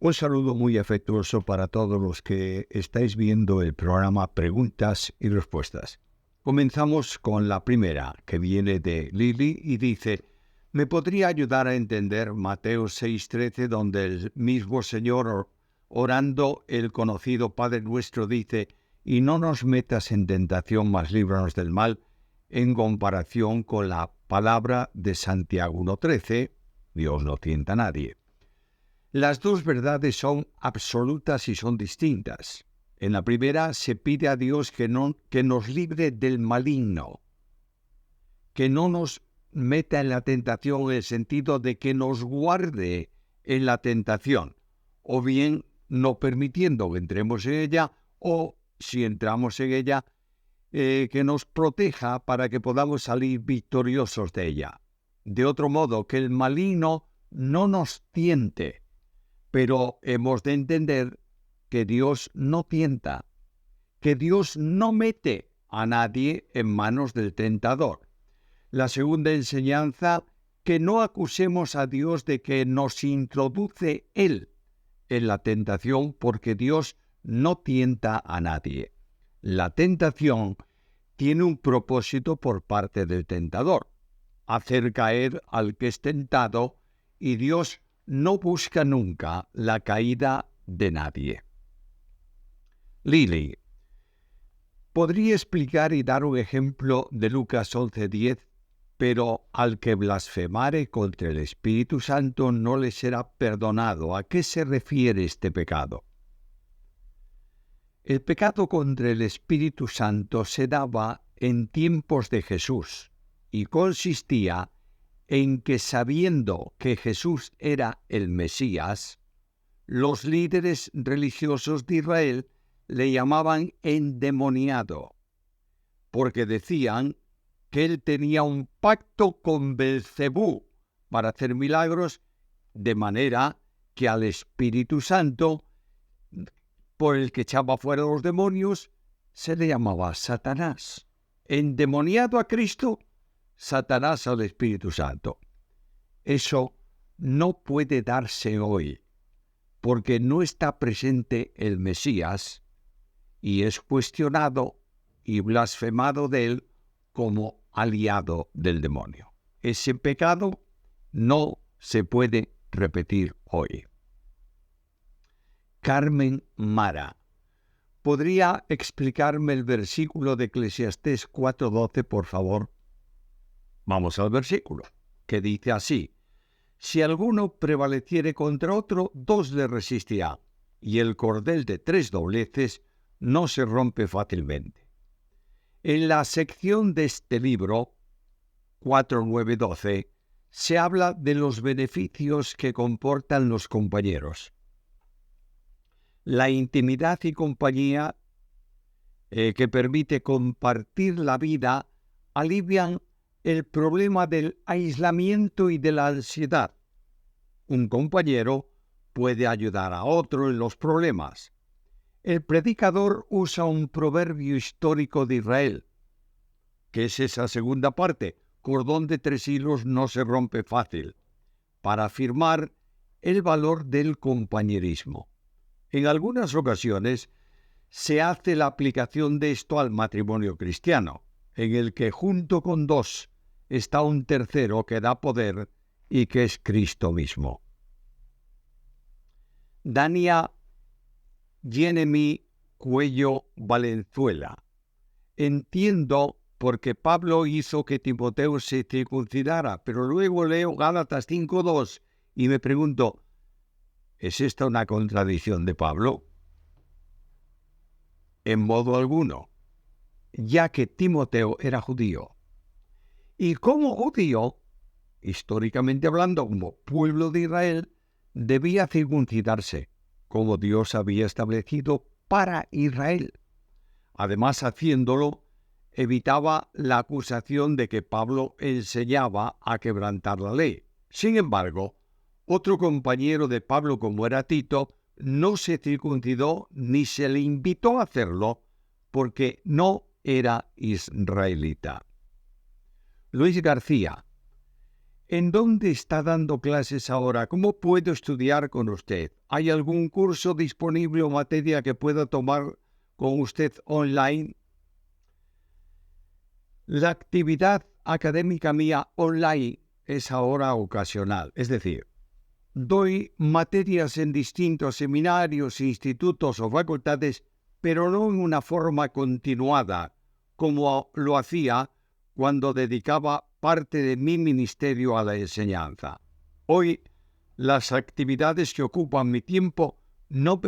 Un saludo muy afectuoso para todos los que estáis viendo el programa Preguntas y Respuestas. Comenzamos con la primera, que viene de Lili y dice: ¿me podría ayudar a entender Mateo 6:13, donde el mismo Señor, orando el conocido Padre Nuestro, dice: y no nos metas en tentación, mas líbranos del mal, en comparación con la palabra de Santiago 1:13, Dios no tienta a nadie? Las dos verdades son absolutas y son distintas. En la primera se pide a Dios que nos libre del maligno, que no nos meta en la tentación en el sentido de que nos guarde en la tentación, o bien no permitiendo que entremos en ella, o si entramos en ella, que nos proteja para que podamos salir victoriosos de ella. De otro modo, que el maligno no nos tiente. Pero hemos de entender que Dios no tienta, que Dios no mete a nadie en manos del tentador. La segunda enseñanza, que no acusemos a Dios de que nos introduce Él en la tentación, porque Dios no tienta a nadie. La tentación tiene un propósito por parte del tentador: hacer caer al que es tentado, y Dios no busca nunca la caída de nadie. Lili, ¿podría explicar y dar un ejemplo de Lucas 11:10? Pero al que blasfemare contra el Espíritu Santo no le será perdonado. ¿A qué se refiere este pecado? El pecado contra el Espíritu Santo se daba en tiempos de Jesús y consistía en que, sabiendo que Jesús era el Mesías, los líderes religiosos de Israel le llamaban endemoniado, porque decían que él tenía un pacto con Belcebú para hacer milagros, de manera que al Espíritu Santo, por el que echaba fuera los demonios, se le llamaba Satanás. Endemoniado a Cristo, Satanás al Espíritu Santo. Eso no puede darse hoy, porque no está presente el Mesías y es cuestionado y blasfemado de él como aliado del demonio. Ese pecado no se puede repetir hoy. Carmen Mara, ¿podría explicarme el versículo de Eclesiastés 4:12, por favor? Vamos al versículo, que dice así: si alguno prevaleciere contra otro, dos le resistirá, y el cordel de 3 dobleces no se rompe fácilmente. En la sección de este libro, 4:9-12, se habla de los beneficios que comportan los compañeros. La intimidad y compañía que permite compartir la vida alivian el problema del aislamiento y de la ansiedad. Un compañero puede ayudar a otro en los problemas. El predicador usa un proverbio histórico de Israel, que es esa segunda parte: cordón de 3 hilos no se rompe fácil, para afirmar el valor del compañerismo. En algunas ocasiones se hace la aplicación de esto al matrimonio cristiano, en el que junto con dos está un tercero que da poder y que es Cristo mismo. Dania Jenemy Cuello Valenzuela. Entiendo por qué Pablo hizo que Timoteo se circuncidara, pero luego leo Gálatas 5:2 y me pregunto, ¿es esta una contradicción de Pablo? En modo alguno, ya que Timoteo era judío. Y como judío, históricamente hablando, como pueblo de Israel, debía circuncidarse, como Dios había establecido para Israel. Además, haciéndolo, evitaba la acusación de que Pablo enseñaba a quebrantar la ley. Sin embargo, otro compañero de Pablo, como era Tito, no se circuncidó ni se le invitó a hacerlo porque no era israelita. Luis García. ¿En dónde está dando clases ahora? ¿Cómo puedo estudiar con usted? ¿Hay algún curso disponible o materia que pueda tomar con usted online? La actividad académica mía online es ahora ocasional, es decir, doy materias en distintos seminarios, institutos o facultades, pero no en una forma continuada, como lo hacía cuando dedicaba parte de mi ministerio a la enseñanza. Hoy, las actividades que ocupan mi tiempo no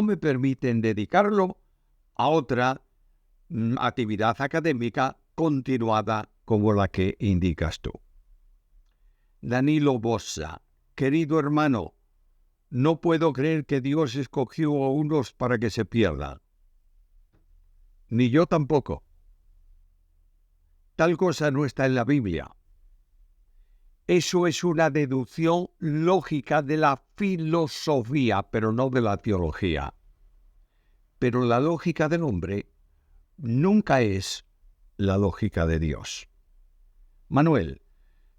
me permiten dedicarlo a otra actividad académica continuada como la que indicas tú. Danilo Bossa: querido hermano, no puedo creer que Dios escogió a unos para que se pierdan. Ni yo tampoco. Tal cosa no está en la Biblia. Eso es una deducción lógica de la filosofía, pero no de la teología. Pero la lógica del hombre nunca es la lógica de Dios. Manuel,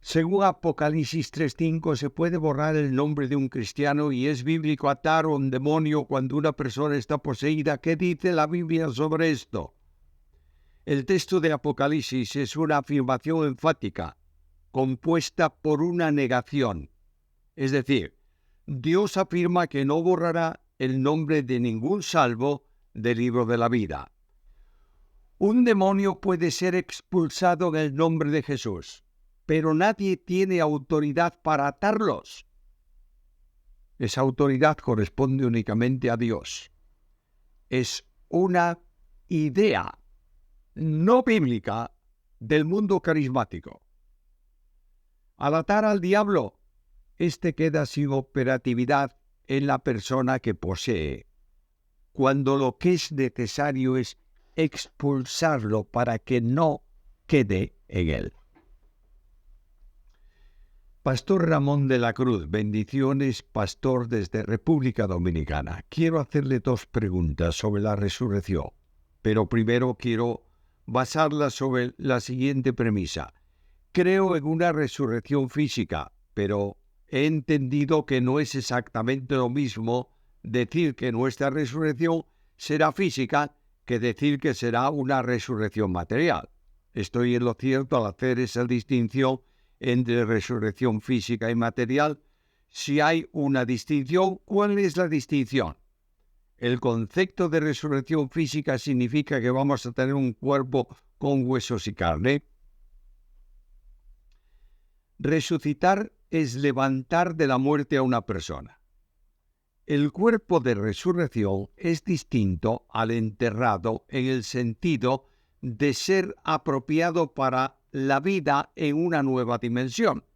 según Apocalipsis 3:5, se puede borrar el nombre de un cristiano y es bíblico atar a un demonio cuando una persona está poseída. ¿Qué dice la Biblia sobre esto? El texto de Apocalipsis es una afirmación enfática, compuesta por una negación. Es decir, Dios afirma que no borrará el nombre de ningún salvo del libro de la vida. Un demonio puede ser expulsado en el nombre de Jesús, pero nadie tiene autoridad para atarlos. Esa autoridad corresponde únicamente a Dios. Es una idea no bíblica del mundo carismático. Al atar al diablo, éste queda sin operatividad en la persona que posee, cuando lo que es necesario es expulsarlo para que no quede en él. Pastor Ramón de la Cruz, bendiciones, pastor desde República Dominicana. Quiero hacerle dos preguntas sobre la resurrección, pero primero quiero basarla sobre la siguiente premisa. Creo en una resurrección física, pero he entendido que no es exactamente lo mismo decir que nuestra resurrección será física que decir que será una resurrección material. Estoy en lo cierto al hacer esa distinción entre resurrección física y material. Si hay una distinción, ¿cuál es la distinción? El concepto de resurrección física significa que vamos a tener un cuerpo con huesos y carne. Resucitar es levantar de la muerte a una persona. El cuerpo de resurrección es distinto al enterrado en el sentido de ser apropiado para la vida en una nueva dimensión.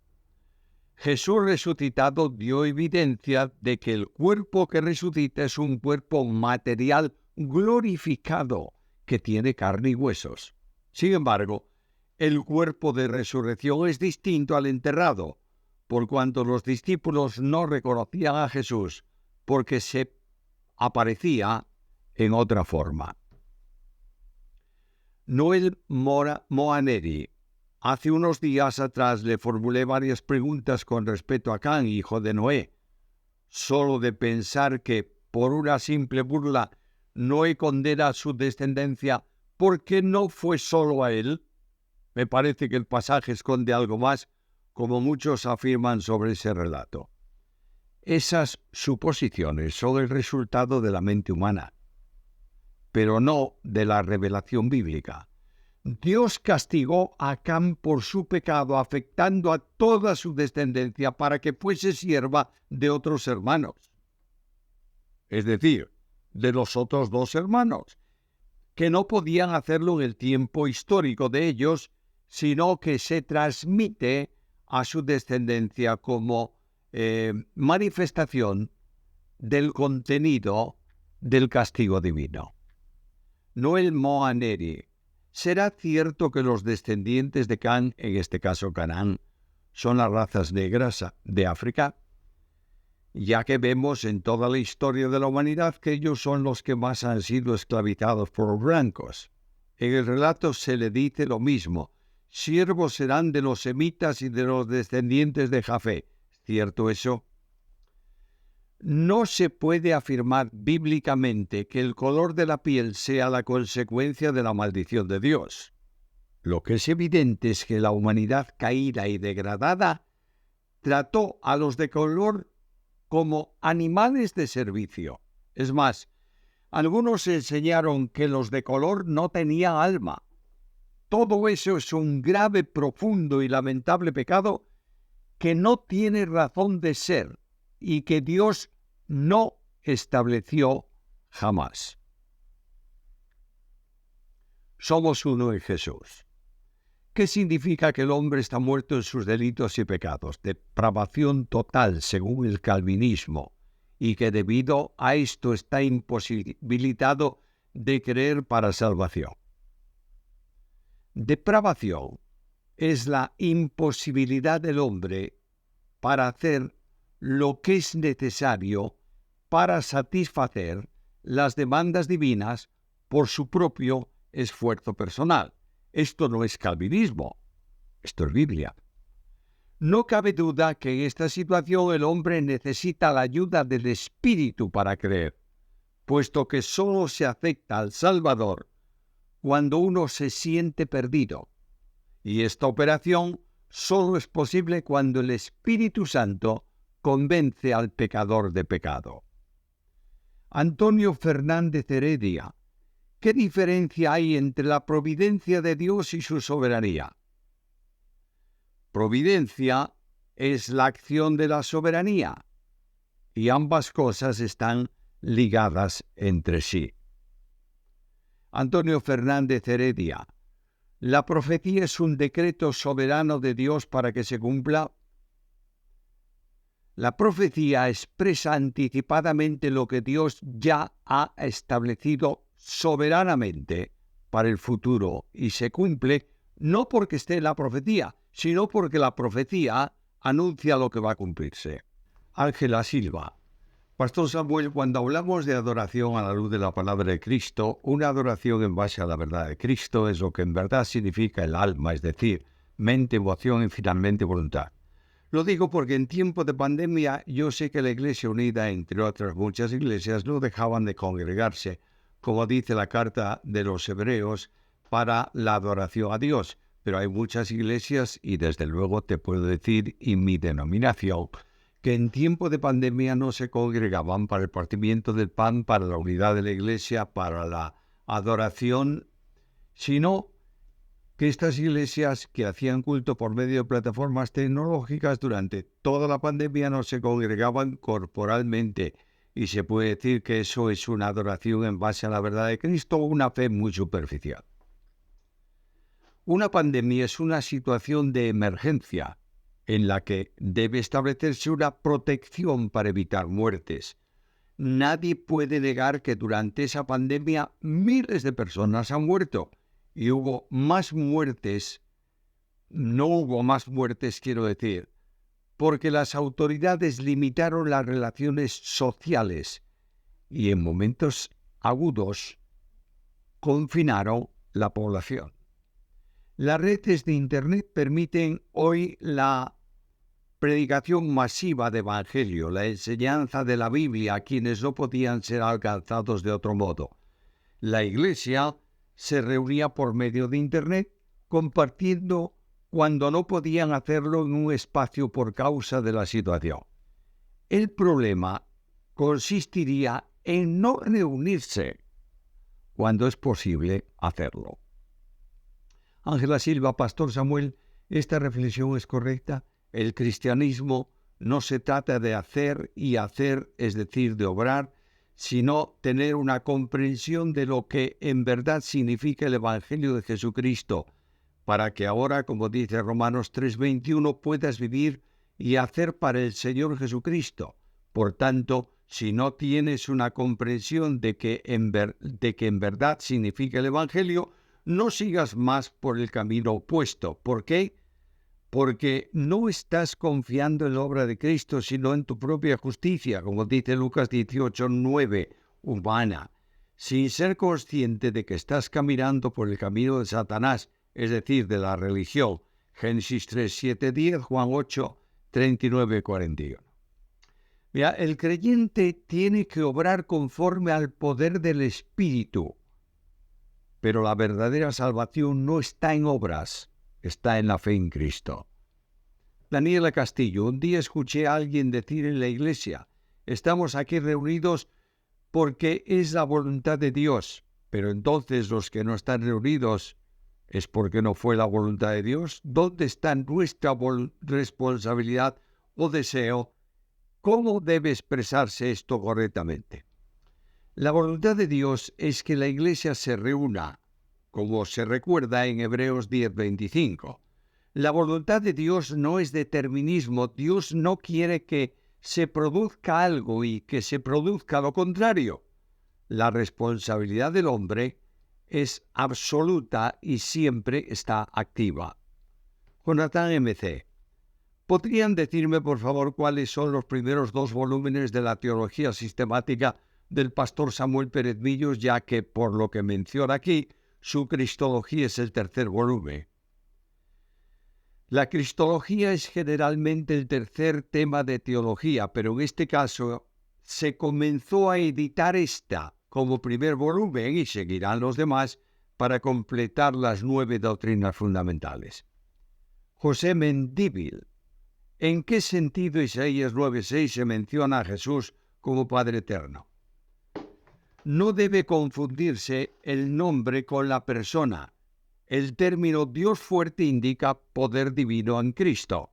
Jesús resucitado dio evidencia de que el cuerpo que resucita es un cuerpo material glorificado que tiene carne y huesos. Sin embargo, el cuerpo de resurrección es distinto al enterrado, por cuanto los discípulos no reconocían a Jesús porque se aparecía en otra forma. Noel Moaneri: hace unos días atrás le formulé varias preguntas con respecto a Can, hijo de Noé. Solo de pensar que, por una simple burla, Noé condena a su descendencia porque no fue solo a él. Me parece que el pasaje esconde algo más, como muchos afirman sobre ese relato. Esas suposiciones son el resultado de la mente humana, pero no de la revelación bíblica. Dios castigó a Cam por su pecado, afectando a toda su descendencia para que fuese sierva de otros hermanos. Es decir, de los otros dos hermanos, que no podían hacerlo en el tiempo histórico de ellos, sino que se transmite a su descendencia como manifestación del contenido del castigo divino. Noel Moaneri: ¿será cierto que los descendientes de Can, en este caso Canaán, son las razas negras de África? Ya que vemos en toda la historia de la humanidad que ellos son los que más han sido esclavizados por los blancos. En el relato se le dice lo mismo. siervos serán de los semitas y de los descendientes de Jafé. ¿Cierto eso? No se puede afirmar bíblicamente que el color de la piel sea la consecuencia de la maldición de Dios. Lo que es evidente es que la humanidad caída y degradada trató a los de color como animales de servicio. Es más, algunos enseñaron que los de color no tenían alma. Todo eso es un grave, profundo y lamentable pecado que no tiene razón de ser y que Dios no estableció jamás. Somos uno en Jesús. ¿Qué significa que el hombre está muerto en sus delitos y pecados? Depravación total, según el calvinismo, y que debido a esto está imposibilitado de creer para salvación. Depravación es la imposibilidad del hombre para hacer lo que es necesario para satisfacer las demandas divinas por su propio esfuerzo personal. Esto no es calvinismo, esto es Biblia. No cabe duda que en esta situación el hombre necesita la ayuda del Espíritu para creer, puesto que solo se acepta al Salvador cuando uno se siente perdido. Y esta operación solo es posible cuando el Espíritu Santo convence al pecador de pecado. Antonio Fernández Heredia, ¿qué diferencia hay entre la providencia de Dios y su soberanía? Providencia es la acción de la soberanía, y ambas cosas están ligadas entre sí. Antonio Fernández Heredia, ¿la profecía es un decreto soberano de Dios para que se cumpla? La profecía expresa anticipadamente lo que Dios ya ha establecido soberanamente para el futuro y se cumple no porque esté en la profecía, sino porque la profecía anuncia lo que va a cumplirse. Ángela Silva. Pastor Samuel, cuando hablamos de adoración a la luz de la palabra de Cristo, una adoración en base a la verdad de Cristo es lo que en verdad significa el alma, es decir, mente, emoción y finalmente voluntad. Lo digo porque en tiempo de pandemia yo sé que la Iglesia Unida, entre otras muchas iglesias, no dejaban de congregarse, como dice la carta de los Hebreos, para la adoración a Dios. Pero hay muchas iglesias, y desde luego te puedo decir, y mi denominación, que en tiempo de pandemia no se congregaban para el partimiento del pan, para la unidad de la Iglesia, para la adoración, sino que estas iglesias que hacían culto por medio de plataformas tecnológicas durante toda la pandemia no se congregaban corporalmente, y se puede decir que eso es una adoración en base a la verdad de Cristo o una fe muy superficial. Una pandemia es una situación de emergencia en la que debe establecerse una protección para evitar muertes. Nadie puede negar que durante esa pandemia miles de personas han muerto y hubo más muertes, no hubo más muertes, quiero decir, porque las autoridades limitaron las relaciones sociales y en momentos agudos confinaron la población. Las redes de Internet permiten hoy la predicación masiva de Evangelio, la enseñanza de la Biblia a quienes no podían ser alcanzados de otro modo. La Iglesia se reunía por medio de Internet, compartiendo cuando no podían hacerlo en un espacio por causa de la situación. El problema consistiría en no reunirse cuando es posible hacerlo. Ángela Silva, Pastor Samuel, ¿esta reflexión es correcta? El cristianismo no se trata de hacer y hacer, es decir, de obrar, sino tener una comprensión de lo que en verdad significa el Evangelio de Jesucristo, para que ahora, como dice Romanos 3:21, puedas vivir y hacer para el Señor Jesucristo. Por tanto, si no tienes una comprensión de que en verdad significa el Evangelio, no sigas más por el camino opuesto. ¿Por qué? Porque no estás confiando en la obra de Cristo, sino en tu propia justicia, como dice Lucas 18:9, humana, sin ser consciente de que estás caminando por el camino de Satanás, es decir, de la religión. Génesis 3, 7, 10, Juan 8, 39, 41. Mira, el creyente tiene que obrar conforme al poder del Espíritu, pero la verdadera salvación no está en obras, está en la fe en Cristo. Daniela Castillo, un día escuché a alguien decir en la iglesia, estamos aquí reunidos porque es la voluntad de Dios, pero entonces los que no están reunidos es porque no fue la voluntad de Dios. ¿Dónde está nuestra responsabilidad o deseo? ¿Cómo debe expresarse esto correctamente? La voluntad de Dios es que la iglesia se reúna, como se recuerda en Hebreos 10:25. La voluntad de Dios no es determinismo. Dios no quiere que se produzca algo y que se produzca lo contrario. La responsabilidad del hombre es absoluta y siempre está activa. Jonathan M.C. ¿Podrían decirme, por favor, cuáles son los primeros 2 volúmenes de la teología sistemática del pastor Samuel Pérez Millos, ya que, por lo que menciona aquí, su cristología es el 3er volumen? La cristología es generalmente el 3er tema de teología, pero en este caso se comenzó a editar esta como primer volumen y seguirán los demás para completar las 9 doctrinas fundamentales. José Mendívil. ¿En qué sentido Isaías 9:6 se menciona a Jesús como Padre Eterno? No debe confundirse el nombre con la persona. El término Dios fuerte indica poder divino en Cristo.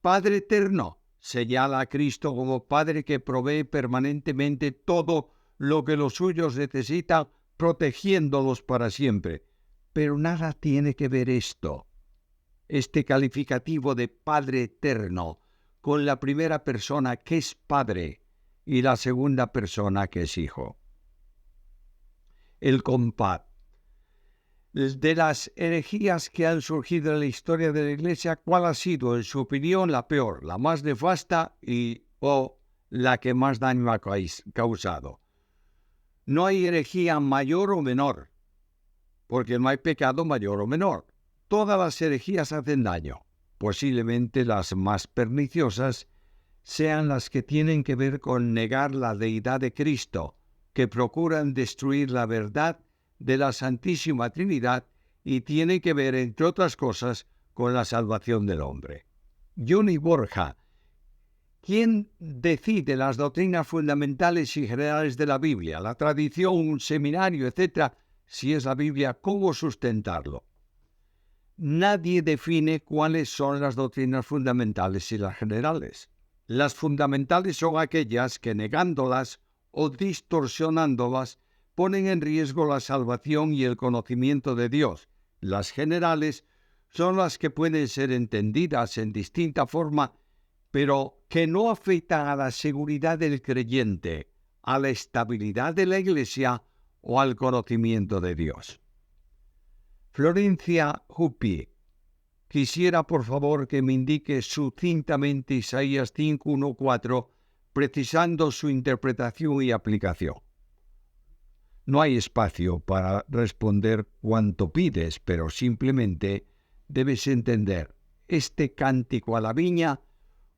Padre Eterno señala a Cristo como Padre que provee permanentemente todo lo que los suyos necesitan, protegiéndolos para siempre. Pero nada tiene que ver este calificativo de Padre Eterno, con la primera persona que es Padre y la segunda persona que es Hijo. El compad. De las herejías que han surgido en la historia de la Iglesia, ¿cuál ha sido, en su opinión, la peor, la más nefasta o la que más daño ha causado? No hay herejía mayor o menor, porque no hay pecado mayor o menor. Todas las herejías hacen daño. Posiblemente las más perniciosas sean las que tienen que ver con negar la deidad de Cristo, que procuran destruir la verdad de la Santísima Trinidad y tienen que ver, entre otras cosas, con la salvación del hombre. Johnny Borja. ¿Quién decide las doctrinas fundamentales y generales de la Biblia? La tradición, un seminario, etc. Si es la Biblia, ¿cómo sustentarlo? Nadie define cuáles son las doctrinas fundamentales y las generales. Las fundamentales son aquellas que, negándolas o distorsionándolas, ponen en riesgo la salvación y el conocimiento de Dios. Las generales son las que pueden ser entendidas en distinta forma, pero que no afectan a la seguridad del creyente, a la estabilidad de la Iglesia o al conocimiento de Dios. Florencia Juppie. Quisiera, por favor, que me indique sucintamente Isaías 5:1-4, precisando su interpretación y aplicación. No hay espacio para responder cuanto pides, pero simplemente debes entender este cántico a la viña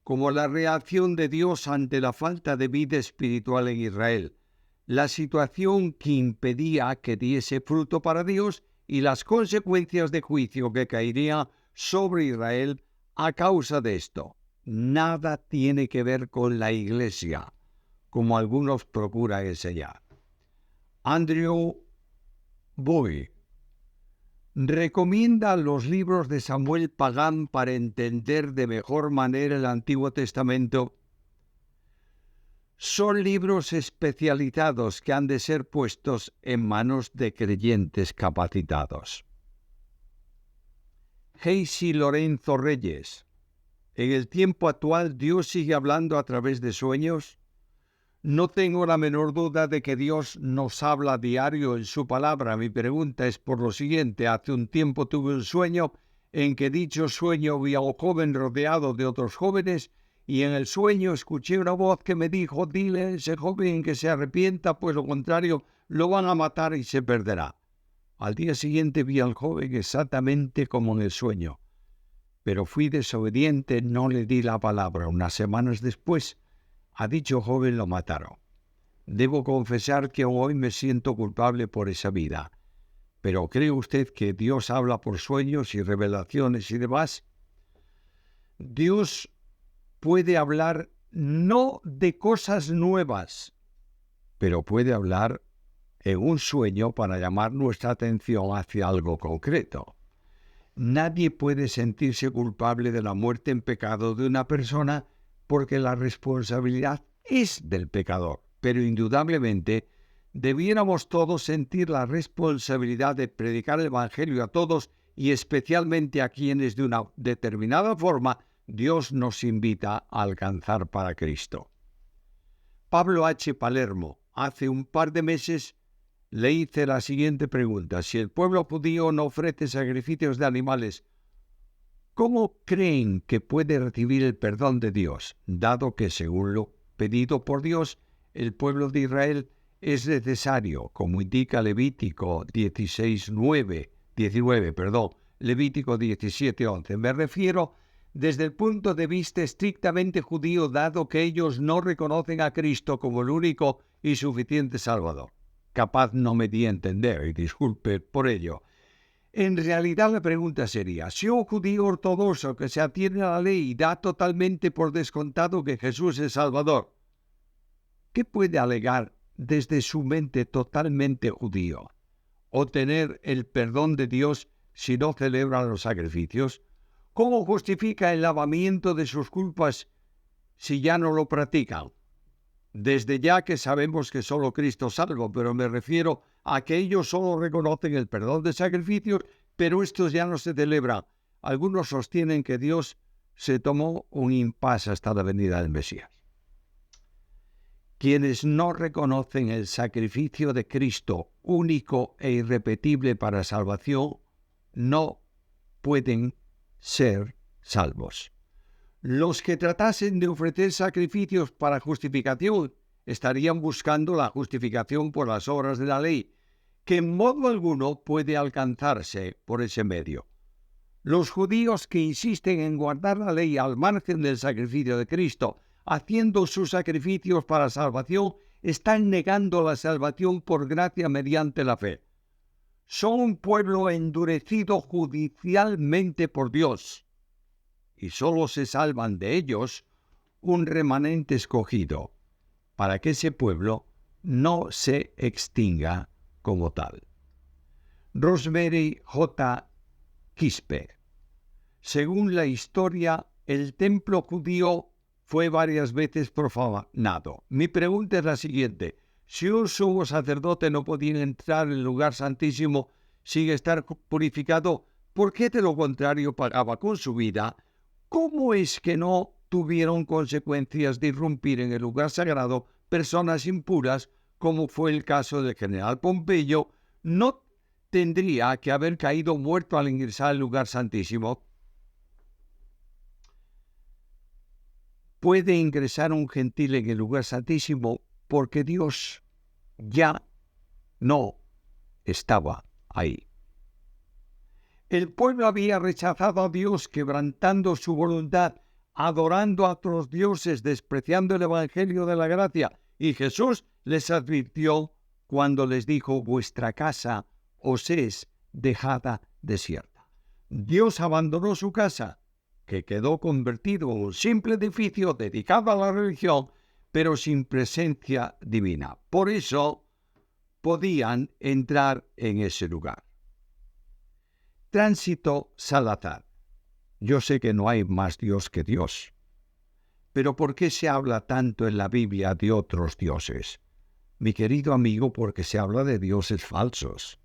como la reacción de Dios ante la falta de vida espiritual en Israel, la situación que impedía que diese fruto para Dios y las consecuencias de juicio que caerían sobre Israel a causa de esto. Nada tiene que ver con la Iglesia, como algunos procuran enseñar. Andrew Boy recomienda los libros de Samuel Pagán para entender de mejor manera el Antiguo Testamento. Son libros especializados que han de ser puestos en manos de creyentes capacitados. Heisy Lorenzo Reyes. ¿En el tiempo actual Dios sigue hablando a través de sueños? No tengo la menor duda de que Dios nos habla a diario en su palabra. Mi pregunta es por lo siguiente. Hace un tiempo tuve un sueño en que dicho sueño vi a un joven rodeado de otros jóvenes y en el sueño escuché una voz que me dijo: dile a ese joven que se arrepienta, pues lo contrario lo van a matar y se perderá. Al día siguiente vi al joven exactamente como en el sueño, pero fui desobediente, no le di la palabra. Unas semanas después, a dicho joven lo mataron. Debo confesar que hoy me siento culpable por esa vida. ¿Pero cree usted que Dios habla por sueños y revelaciones y demás? Dios puede hablar no de cosas nuevas, pero puede hablar en un sueño para llamar nuestra atención hacia algo concreto. Nadie puede sentirse culpable de la muerte en pecado de una persona porque la responsabilidad es del pecador, pero indudablemente debiéramos todos sentir la responsabilidad de predicar el Evangelio a todos y especialmente a quienes de una determinada forma Dios nos invita a alcanzar para Cristo. Pablo H. Palermo, hace un par de meses, le hice la siguiente pregunta: si el pueblo judío no ofrece sacrificios de animales, ¿cómo creen que puede recibir el perdón de Dios, dado que, según lo pedido por Dios, el pueblo de Israel es necesario, como indica Levítico 19, Levítico 17:11? Me refiero desde el punto de vista estrictamente judío, dado que ellos no reconocen a Cristo como el único y suficiente Salvador. Capaz no me di a entender, y disculpe por ello. En realidad la pregunta sería, si un judío ortodoxo que se atiene a la ley da totalmente por descontado que Jesús es Salvador, ¿qué puede alegar desde su mente totalmente judío? ¿Obtener el perdón de Dios si no celebra los sacrificios? ¿Cómo justifica el lavamiento de sus culpas si ya no lo practican? Desde ya que sabemos que solo Cristo salva, pero me refiero a que ellos solo reconocen el perdón de sacrificios, pero estos ya no se celebran. Algunos sostienen que Dios se tomó un impasse hasta la venida del Mesías. Quienes no reconocen el sacrificio de Cristo, único e irrepetible para salvación, no pueden ser salvos. Los que tratasen de ofrecer sacrificios para justificación estarían buscando la justificación por las obras de la ley, que en modo alguno puede alcanzarse por ese medio. Los judíos que insisten en guardar la ley al margen del sacrificio de Cristo, haciendo sus sacrificios para salvación, están negando la salvación por gracia mediante la fe. Son un pueblo endurecido judicialmente por Dios, y solo se salvan de ellos un remanente escogido, para que ese pueblo no se extinga como tal. Rosemary J. Quispe. Según la historia, el templo judío fue varias veces profanado. Mi pregunta es la siguiente: si un sumo sacerdote no podía entrar en el lugar santísimo sin estar purificado, ¿por qué de lo contrario pagaba con su vida? ¿Cómo es que no tuvieron consecuencias de irrumpir en el lugar sagrado personas impuras, como fue el caso del general Pompeyo? ¿No tendría que haber caído muerto al ingresar al lugar santísimo? Puede ingresar un gentil en el lugar santísimo porque Dios ya no estaba ahí. El pueblo había rechazado a Dios, quebrantando su voluntad, adorando a otros dioses, despreciando el Evangelio de la gracia. Y Jesús les advirtió cuando les dijo: vuestra casa os es dejada desierta. Dios abandonó su casa, que quedó convertido en un simple edificio dedicado a la religión, pero sin presencia divina. Por eso podían entrar en ese lugar. Tránsito Salazar. Yo sé que no hay más Dios que Dios, pero ¿por qué se habla tanto en la Biblia de otros dioses? Mi querido amigo, porque se habla de dioses falsos.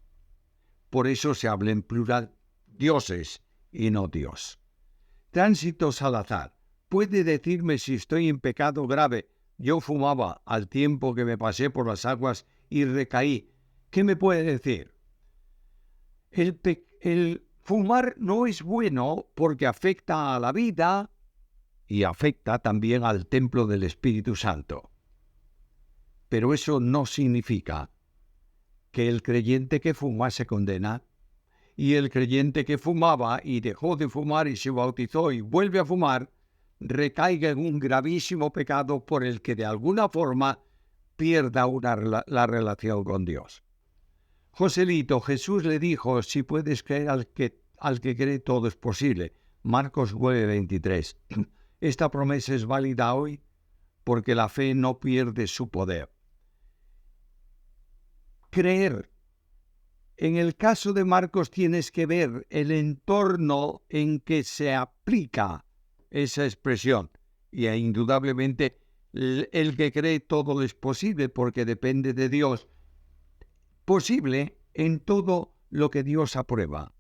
Por eso se habla en plural, dioses y no Dios. Tránsito Salazar. ¿Puede decirme si estoy en pecado grave? Yo fumaba al tiempo que me pasé por las aguas y recaí. ¿Qué me puede decir? El fumar no es bueno porque afecta a la vida y afecta también al templo del Espíritu Santo. Pero eso no significa que el creyente que fuma se condena, y el creyente que fumaba y dejó de fumar y se bautizó y vuelve a fumar, recaiga en un gravísimo pecado por el que de alguna forma pierda la relación con Dios. Joselito, Jesús le dijo, si puedes creer al que cree todo es posible. Marcos 9:23. Esta promesa es válida hoy porque la fe no pierde su poder. Creer. En el caso de Marcos tienes que ver el entorno en que se aplica esa expresión. Y indudablemente el que cree todo es posible porque depende de Dios. Posible en todo lo que Dios aprueba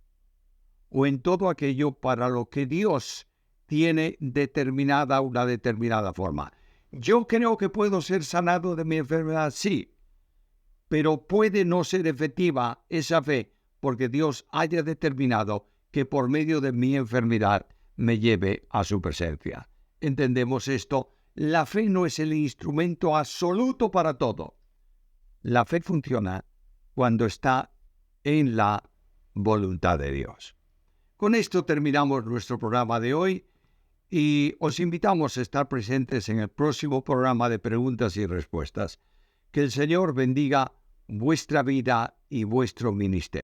o en todo aquello para lo que Dios tiene una determinada forma. Yo creo que puedo ser sanado de mi enfermedad, sí, pero puede no ser efectiva esa fe porque Dios haya determinado que por medio de mi enfermedad me lleve a su presencia. ¿Entendemos esto? La fe no es el instrumento absoluto para todo. La fe funciona cuando está en la voluntad de Dios. Con esto terminamos nuestro programa de hoy y os invitamos a estar presentes en el próximo programa de preguntas y respuestas. Que el Señor bendiga vuestra vida y vuestro ministerio.